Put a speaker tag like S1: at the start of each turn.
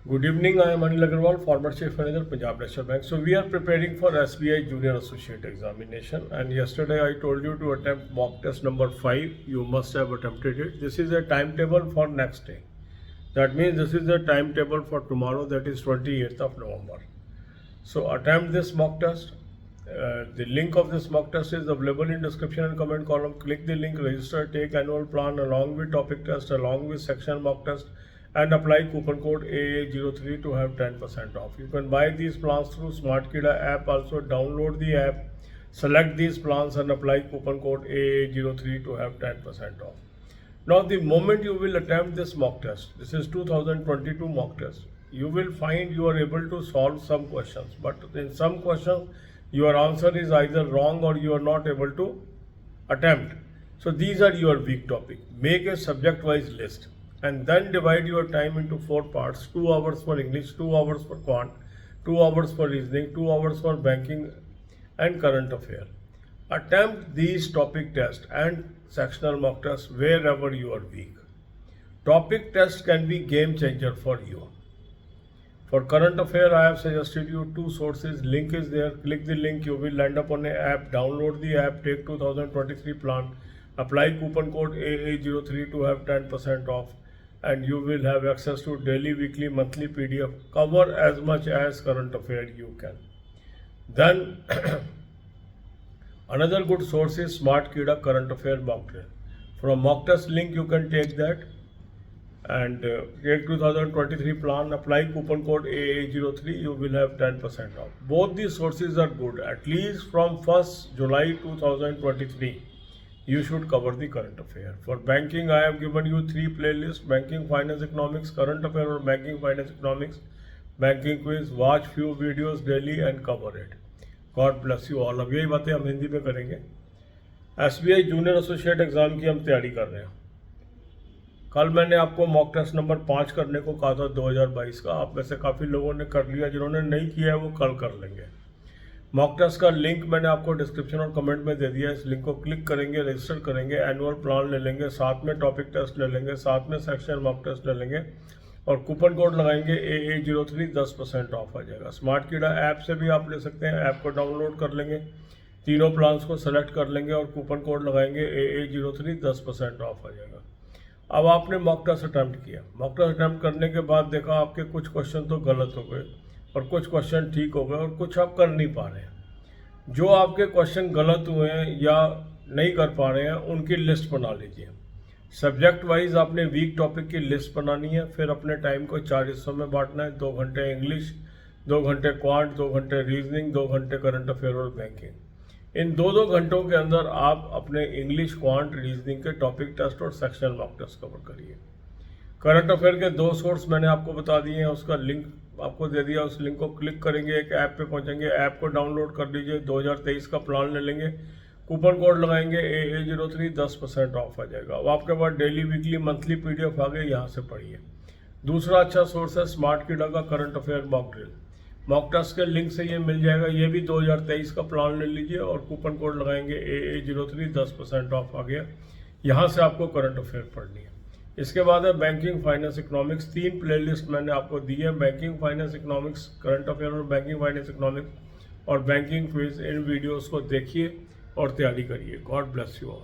S1: Good evening. I am Anil Agarwal, former Chief Manager, Punjab National Bank. So we are preparing for SBI Junior Associate examination. And yesterday I told you to attempt mock test number 5. You must have attempted it. This is a timetable for next day. That means this is the timetable for tomorrow, that is 28th of November. So attempt this mock test. The link of this mock test is available in description and comment column. Click the link, register, take annual plan along with topic test, along with section mock test, and apply coupon code AA03 to have 10% off. You can buy these plans through SmartKida app. Also download the app, select these plans and apply coupon code AA03 to have 10% off. Now the moment you will attempt this mock test, this is 2022 mock test, you will find you are able to solve some questions, but in some questions your answer is either wrong or you are not able to attempt. So these are your weak topic. Make a subject wise list and then divide your time into 4 parts: 2 hours for English, 2 hours for quant, 2 hours for reasoning, 2 hours for banking and current affair. Attempt these topic tests and sectional mock tests wherever you are weak. Topic test can be game changer for you. For current affair, I have suggested you 2 sources. Link is there. Click the link. You will land up on an app. Download the app. Take 2023 plan. Apply coupon code AA03 to have 10% off. And you will have access to daily, weekly, monthly PDF. Cover as much as current affair you can. Then another good source is SmartKida current affair mock test. From mock test link you can take that and take 2023 plan, apply coupon code AA03, you will have 10% off. Both these sources are good. At least from 1st July 2023 you should cover the current affair. For banking, I have given you 3 playlists: banking, finance, economics, current affair or banking, finance, economics, banking quiz. Watch few videos daily and cover it. God bless you all. अब यही बातें हम हिंदी में करेंगे. SBI junior associate exam की हम तैयारी कर रहे हैं. कल मैंने आपको मॉक टेस्ट नंबर 5 करने को कहा था 2022 का. आप में से काफ़ी लोगों ने कर लिया, जिन्होंने नहीं किया है वो कल कर लेंगे. मॉक टेस्ट का लिंक मैंने आपको डिस्क्रिप्शन और कमेंट में दे दिया है. इस लिंक को क्लिक करेंगे, रजिस्टर करेंगे, एनुअल प्लान ले लेंगे, साथ में टॉपिक टेस्ट ले लेंगे, साथ में सेक्शन मॉक टेस्ट ले लेंगे और कूपन कोड लगाएंगे AA03, 10% ऑफ आ जाएगा. स्मार्टकिडा ऐप से भी आप ले सकते हैं. ऐप को डाउनलोड कर लेंगे, तीनों प्लान्स को सेलेक्ट कर लेंगे और कूपन कोड लगाएंगे AA03, 10% ऑफ आ जाएगा. अब आपने मॉक टेस्ट अटैम्प्ट किया. मॉक टेस्ट अटैम्प्ट करने के बाद देखा आपके कुछ क्वेश्चन तो गलत हो गए और कुछ क्वेश्चन ठीक हो गए और कुछ आप कर नहीं पा रहे हैं. जो आपके क्वेश्चन गलत हुए हैं या नहीं कर पा रहे हैं उनकी लिस्ट बना लीजिए. सब्जेक्ट वाइज आपने वीक टॉपिक की लिस्ट बनानी है. फिर अपने टाइम को 4 हिस्सों में बांटना है. 2 घंटे इंग्लिश, 2 घंटे क्वांट, 2 घंटे रीजनिंग, 2 घंटे करंट अफेयर और बैंकिंग. इन 2-2 घंटों के अंदर आप अपने इंग्लिश, क्वांट, रीजनिंग के टॉपिक टेस्ट और सेक्शनल मॉक टेस्ट कवर करिए. करंट अफेयर के 2 सोर्स मैंने आपको बता दिए हैं, उसका लिंक आपको दे दिया. उस लिंक को क्लिक करेंगे, एक ऐप पे पहुंचेंगे, ऐप को डाउनलोड कर लीजिए. 2023 का प्लान ले लेंगे, कूपन कोड लगाएंगे AA03, 10% ऑफ आ जाएगा. अब आपके पास डेली, वीकली, मंथली PDF आ गए, यहाँ से पढ़िए. दूसरा अच्छा सोर्स है स्मार्टकिडा का current affair mock drill. Mock test के लिंक से ये मिल जाएगा. ये भी 2023 का प्लान ले लीजिए और कूपन कोड लगाएंगे AA03, 10% ऑफ आ गया. यहाँ से आपको करंट अफेयर पढ़नी है. इसके बाद है बैंकिंग, फाइनेंस, इकोनॉमिक्स. 3 प्लेलिस्ट मैंने आपको दी है: banking, finance, economics, current affair और बैंकिंग, फाइनेंस, इकोनॉमिक्स और बैंकिंग क्विज. इन वीडियोस को देखिए और तैयारी करिए. God bless you all.